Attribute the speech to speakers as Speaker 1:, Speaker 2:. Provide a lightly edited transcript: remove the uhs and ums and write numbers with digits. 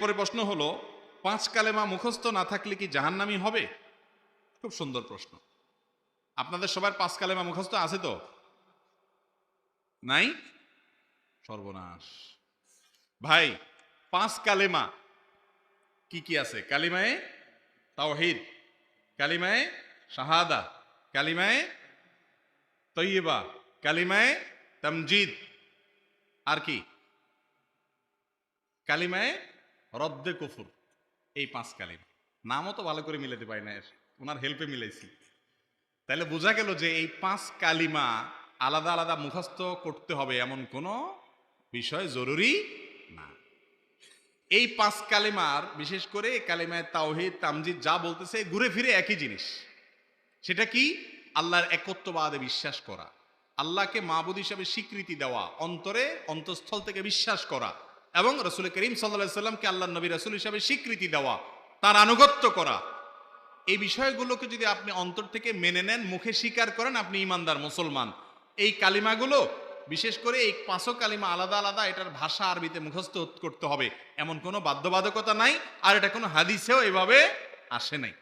Speaker 1: এরপরে প্রশ্ন হলো, 5 কালেমা মুখস্থ না থাকলে কি জাহান্নামী হবে? খুব সুন্দর প্রশ্ন। আপনাদের সবার 5 কালেমা মুখস্থ আছে তো? নাই? সর্বনাশ ভাই। 5 কালেমা কি কি আছে? কালিমায়ে তাওহীদ, কালিমায়ে শাহাদা, কালিমায়ে তৈয়বা, কালিমায়ে তামজিদ, আর কি? কালিমায়ে রদ্দে কুফর। এই 5 কালিমা। নামও তো ভালো করে মিলাতে পারি না, ওনার হেল্পে মিলাইছি। তাহলে বোঝা গেল যে এই 5 কালিমা আলাদা আলাদা মুখস্থ করতে হবে এমন কোনো বিষয় জরুরি না। এই 5 কালিমার বিশেষ করে কালিমায়ে তাওহীদ, তামজিদ যা বলতেছে ঘুরে ফিরে একই জিনিস। সেটা কি? আল্লাহর একত্ববাদে বিশ্বাস করা, আল্লাহকে মাবুদ হিসাবে স্বীকৃতি দেওয়া, অন্তরে অন্তঃস্থল থেকে বিশ্বাস করা, এবং রাসূল করিম সাল্লাল্লাহু আলাইহি সাল্লামকে আল্লাহর নবী রাসূল হিসাবে স্বীকৃতি দেওয়া, তার আনুগত্য করা। এই বিষয়গুলোকে যদি আপনি অন্তর থেকে মেনে নেন, মুখে স্বীকার করেন, আপনি ঈমানদার মুসলমান। এই কালিমাগুলো বিশেষ করে এই 5 কালিমা আলাদা আলাদা, এটার ভাষা আরবিতে মুখস্থ করতে হবে এমন কোনো বাধ্যবাধকতা নাই, আর এটা কোনো হাদিসেও এভাবে আসে নাই।